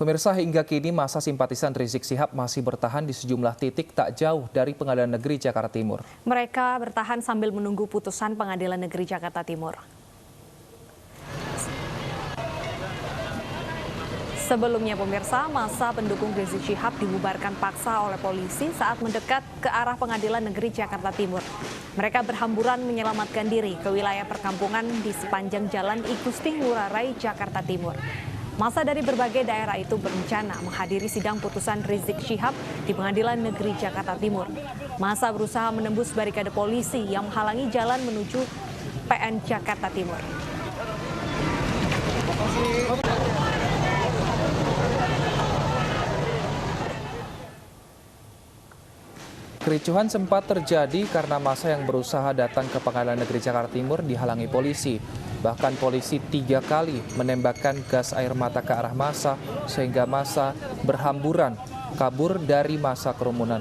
Pemirsa, hingga kini masa simpatisan Rizik Syihab masih bertahan di sejumlah titik tak jauh dari Pengadilan Negeri Jakarta Timur. Mereka bertahan sambil menunggu putusan Pengadilan Negeri Jakarta Timur. Sebelumnya pemirsa, masa pendukung Rizik Syihab dibubarkan paksa oleh polisi saat mendekat ke arah Pengadilan Negeri Jakarta Timur. Mereka berhamburan menyelamatkan diri ke wilayah perkampungan di sepanjang Jalan I Gusti Ngurah Rai, Jakarta Timur. Masa dari berbagai daerah itu berencana menghadiri sidang putusan Rizik Syihab di Pengadilan Negeri Jakarta Timur. Masa berusaha menembus barikade polisi yang menghalangi jalan menuju PN Jakarta Timur. Kericuhan sempat terjadi karena massa yang berusaha datang ke Pengadilan Negeri Jakarta Timur dihalangi polisi. Bahkan polisi 3 kali menembakkan gas air mata ke arah massa sehingga massa berhamburan kabur dari massa kerumunan.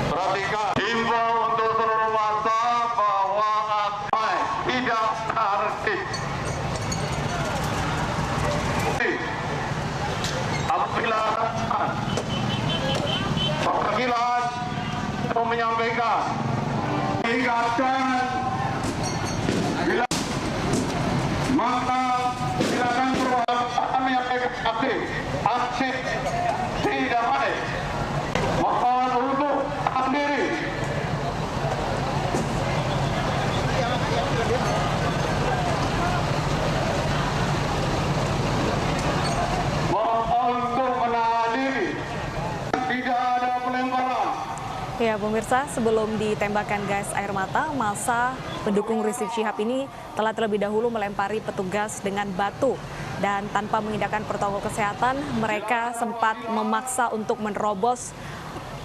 Perhatikan, himbau untuk seluruh massa bahwa akan tidak anarkis. Apabila perwakilan untuk menyampaikan ingatkan bila maka silakan perwakilan menyampaikan aksi tidak baik. Mohon untuk sendiri. Mohon untuk menahan diri. Tidak ada pelemparan. Ya pemirsa, sebelum ditembakkan gas air mata, massa pendukung Rizik Syihab ini telah terlebih dahulu melempari petugas dengan batu. Dan tanpa mengindahkan protokol kesehatan, mereka sempat memaksa untuk menerobos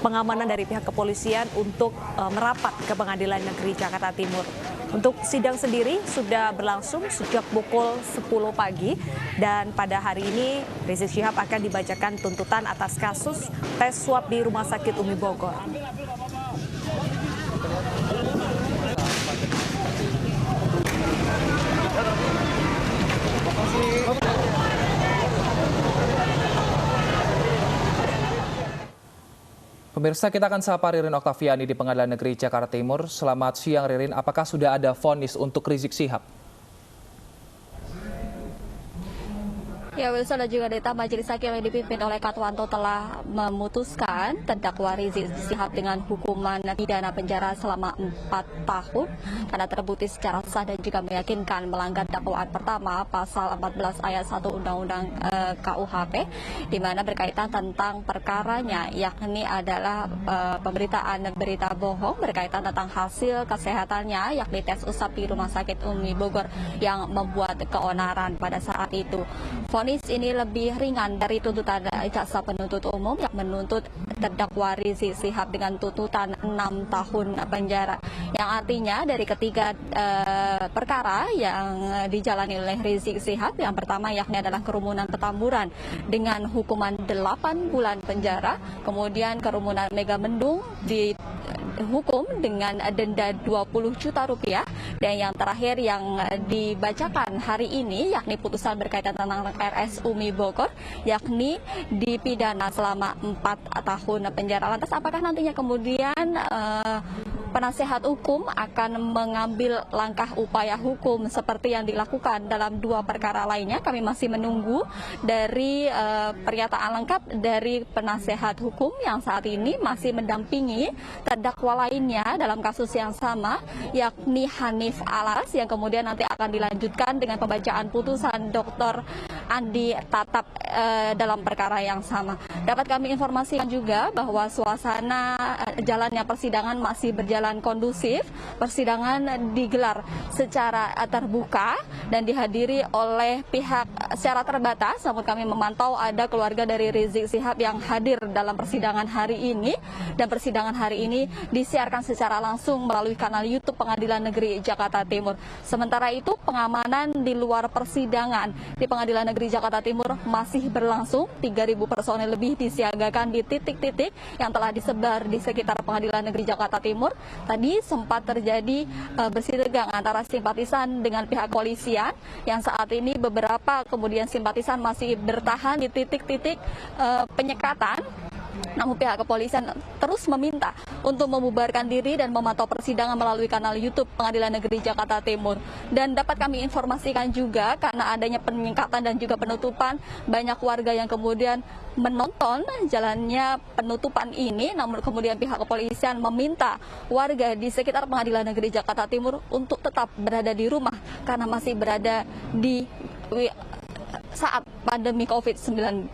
pengamanan dari pihak kepolisian untuk merapat ke Pengadilan Negeri Jakarta Timur. Untuk sidang sendiri sudah berlangsung sejak pukul 10 pagi dan pada hari ini Rizik Syihab akan dibacakan tuntutan atas kasus tes swab di Rumah Sakit Umi Bogor. Pemirsa, kita akan sapa Ririn Oktaviani di Pengadilan Negeri Jakarta Timur. Selamat siang Ririn, apakah sudah ada vonis untuk Rizik Syihab? Ya, Wilson dan juga Deta, Majelis Hakim yang dipimpin oleh Katwanto telah memutuskan terdakwa Rizik Syihab dengan hukuman pidana penjara selama 4 tahun karena terbukti secara sah dan juga meyakinkan melanggar dakwaan pertama pasal 14 ayat 1 Undang-Undang KUHP, di mana berkaitan tentang perkaranya, yakni adalah pemberitaan berita bohong berkaitan tentang hasil kesehatannya, yakni tes usap di Rumah Sakit Umi Bogor yang membuat keonaran pada saat itu. Vonis ini lebih ringan dari tuntutan jaksa penuntut umum yang menuntut terdakwa Rizik Syihab dengan tuntutan 6 tahun penjara. Yang artinya dari ketiga perkara yang dijalani oleh Rizik Syihab, yang pertama yakni adalah kerumunan Petamburan dengan hukuman 8 bulan penjara, kemudian kerumunan Megamendung dihukum dengan denda 20 juta rupiah, dan yang terakhir yang dibacakan hari ini yakni putusan berkaitan tentang RS Umi Bogor, yakni dipidana selama 4 tahun penjara. Lantas apakah nantinya kemudian penasehat hukum akan mengambil langkah upaya hukum seperti yang dilakukan dalam 2 perkara lainnya? Kami masih menunggu dari pernyataan lengkap dari penasehat hukum yang saat ini masih mendampingi terdakwa lainnya dalam kasus yang sama, yakni Hanif Alas, yang kemudian nanti akan dilanjutkan dengan pembacaan putusan Dr. Andi Tatap dalam perkara yang sama. Dapat kami informasikan juga bahwa suasana jalannya persidangan masih berjalan kondusif. Persidangan digelar secara terbuka dan dihadiri oleh pihak secara terbatas. Namun kami memantau ada keluarga dari Rizik Syihab yang hadir dalam persidangan hari ini, dan persidangan hari ini disiarkan secara langsung melalui kanal YouTube Pengadilan Negeri Jakarta Timur. Sementara itu pengamanan di luar persidangan di Pengadilan Negeri Negeri Jakarta Timur masih berlangsung. 3.000 personel lebih disiagakan di titik-titik yang telah disebar di sekitar Pengadilan Negeri Jakarta Timur. Tadi sempat terjadi bersih tegang antara simpatisan dengan pihak kepolisian, yang saat ini beberapa kemudian simpatisan masih bertahan di titik-titik penyekatan. Namun pihak kepolisian terus meminta untuk membubarkan diri dan memantau persidangan melalui kanal YouTube Pengadilan Negeri Jakarta Timur. Dan dapat kami informasikan juga, karena adanya penyekatan dan juga penutupan, banyak warga yang kemudian menonton jalannya penutupan ini. Namun kemudian pihak kepolisian meminta warga di sekitar Pengadilan Negeri Jakarta Timur untuk tetap berada di rumah karena masih berada di saat pandemi COVID-19.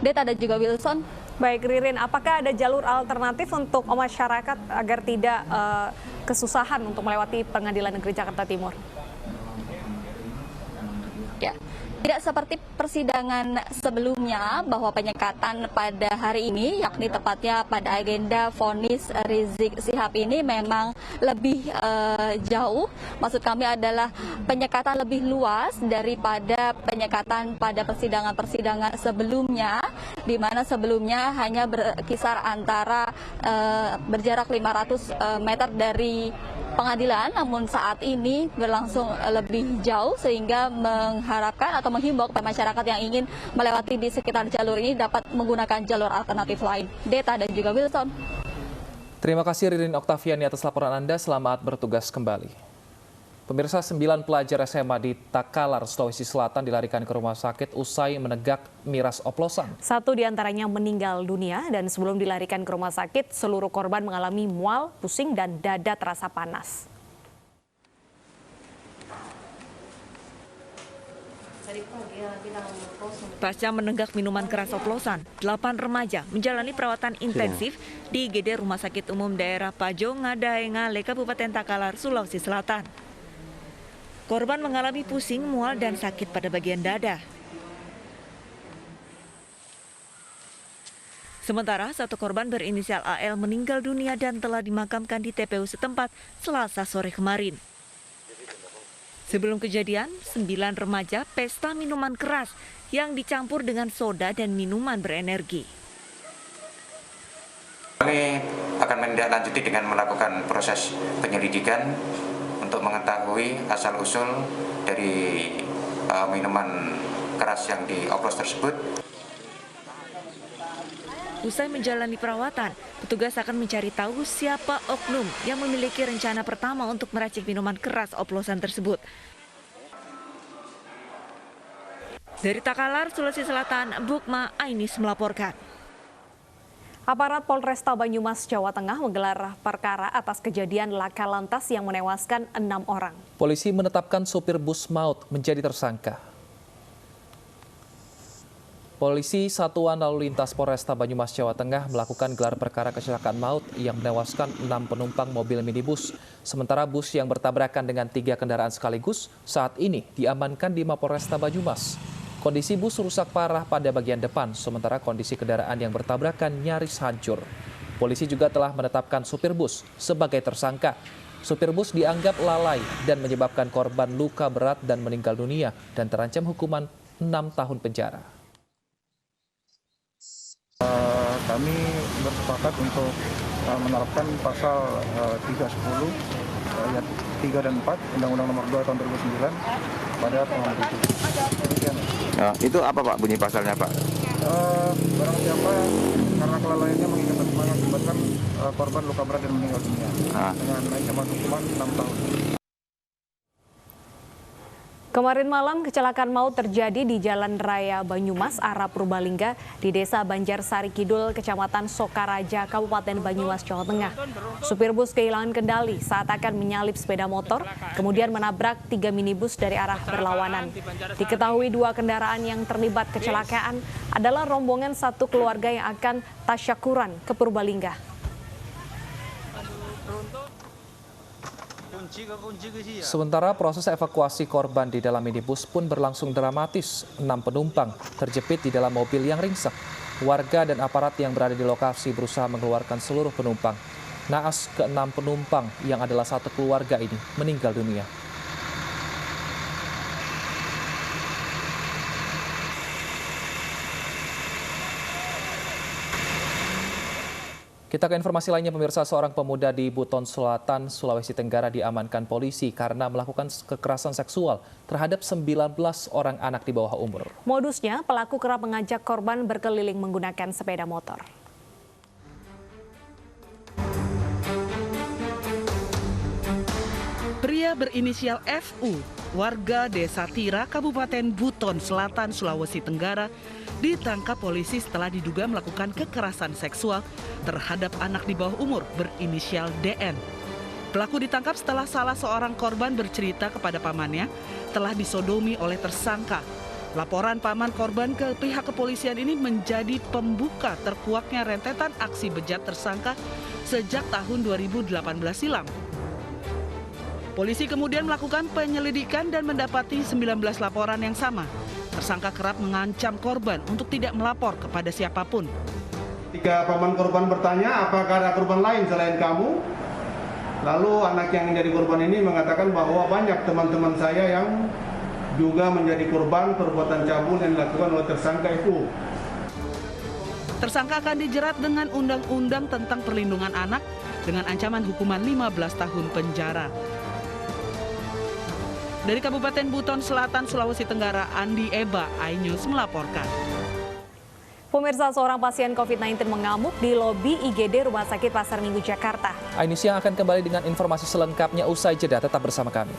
Deta dan juga Wilson. Baik Ririn, apakah ada jalur alternatif untuk masyarakat agar tidak kesusahan untuk melewati Pengadilan Negeri Jakarta Timur? Ya, tidak seperti persidangan sebelumnya bahwa penyekatan pada hari ini, yakni tepatnya pada agenda vonis Rizik Syihab ini memang lebih jauh. Maksud kami adalah penyekatan lebih luas daripada penyekatan pada persidangan-persidangan sebelumnya, di mana sebelumnya hanya berkisar antara berjarak 500 meter dari pengadilan, namun saat ini berlangsung lebih jauh sehingga mengharapkan atau menghimbau kepada masyarakat yang ingin melewati di sekitar jalur ini dapat menggunakan jalur alternatif lain. Deta dan juga Wilson. Terima kasih Ririn Oktaviani atas laporan Anda. Selamat bertugas kembali. Pemirsa, 9 pelajar SMA di Takalar, Sulawesi Selatan dilarikan ke rumah sakit usai menenggak miras oplosan. 1 diantaranya meninggal dunia dan sebelum dilarikan ke rumah sakit, seluruh korban mengalami mual, pusing, dan dada terasa panas. Pasca menenggak minuman keras oplosan, 8 remaja menjalani perawatan intensif di IGD Rumah Sakit Umum Daerah Pajo Ngadaengale, Kabupaten Takalar, Sulawesi Selatan. Korban mengalami pusing, mual, dan sakit pada bagian dada. Sementara 1 korban berinisial AL meninggal dunia dan telah dimakamkan di TPU setempat Selasa sore kemarin. Sebelum kejadian, 9 remaja pesta minuman keras yang dicampur dengan soda dan minuman berenergi. Kami akan menindaklanjuti dengan melakukan proses penyelidikan untuk mengetahui asal-usul dari minuman keras yang dioplos tersebut. Usai menjalani perawatan, petugas akan mencari tahu siapa oknum yang memiliki rencana pertama untuk meracik minuman keras oplosan tersebut. Dari Takalar, Sulawesi Selatan, Bukma Ainis melaporkan. Aparat Polresta Banyumas, Jawa Tengah menggelar perkara atas kejadian laka lantas yang menewaskan 6 orang. Polisi menetapkan sopir bus maut menjadi tersangka. Polisi Satuan Lalu Lintas Polresta Banyumas, Jawa Tengah melakukan gelar perkara kecelakaan maut yang menewaskan 6 penumpang mobil minibus. Sementara bus yang bertabrakan dengan 3 kendaraan sekaligus saat ini diamankan di Mapolresta Banyumas. Kondisi bus rusak parah pada bagian depan, sementara kondisi kendaraan yang bertabrakan nyaris hancur. Polisi juga telah menetapkan supir bus sebagai tersangka. Supir bus dianggap lalai dan menyebabkan korban luka berat dan meninggal dunia dan terancam hukuman 6 tahun penjara. Kami bersepakat untuk menerapkan pasal 310 ayat 3 dan 4 Undang-Undang Nomor 2 Tahun 2009 pada pengemudi. Nah, itu apa Pak bunyi pasalnya Pak? Barang siapa karena kelalaiannya mengakibatkan korban luka berat dan meninggal dunia dengan ancaman hukuman 6 tahun. Kemarin malam kecelakaan maut terjadi di Jalan Raya Banyumas arah Purbalingga di Desa Banjarsari Kidul, Kecamatan Sokaraja, Kabupaten Banyumas, Jawa Tengah. Supir bus kehilangan kendali saat akan menyalip sepeda motor, kemudian menabrak 3 minibus dari arah berlawanan. Diketahui 2 kendaraan yang terlibat kecelakaan adalah rombongan 1 keluarga yang akan tasyakuran ke Purbalingga. Sementara proses evakuasi korban di dalam minibus pun berlangsung dramatis. 6 penumpang terjepit di dalam mobil yang ringsek. Warga dan aparat yang berada di lokasi berusaha mengeluarkan seluruh penumpang. Naas ke-6 penumpang yang adalah 1 keluarga ini meninggal dunia. Kita ke informasi lainnya, pemirsa. Seorang pemuda di Buton Selatan, Sulawesi Tenggara diamankan polisi karena melakukan kekerasan seksual terhadap 19 orang anak di bawah umur. Modusnya, pelaku kerap mengajak korban berkeliling menggunakan sepeda motor. Pria berinisial FU, warga Desa Tira, Kabupaten Buton Selatan, Sulawesi Tenggara, ditangkap polisi setelah diduga melakukan kekerasan seksual terhadap anak di bawah umur berinisial DN. Pelaku ditangkap setelah salah seorang korban bercerita kepada pamannya telah disodomi oleh tersangka. Laporan paman korban ke pihak kepolisian ini menjadi pembuka terkuaknya rentetan aksi bejat tersangka sejak tahun 2018 silam. Polisi kemudian melakukan penyelidikan dan mendapati 19 laporan yang sama. Tersangka kerap mengancam korban untuk tidak melapor kepada siapapun. Ketika paman korban bertanya apakah ada korban lain selain kamu, lalu anak yang menjadi korban ini mengatakan bahwa banyak teman-teman saya yang juga menjadi korban perbuatan cabul yang dilakukan oleh tersangka itu. Tersangka akan dijerat dengan Undang-Undang tentang Perlindungan Anak dengan ancaman hukuman 15 tahun penjara. Dari Kabupaten Buton Selatan, Sulawesi Tenggara, Andi Eba, iNews melaporkan. Pemirsa, seorang pasien COVID-19 mengamuk di lobi IGD Rumah Sakit Pasar Minggu, Jakarta. iNews yang akan kembali dengan informasi selengkapnya usai jeda. Tetap bersama kami.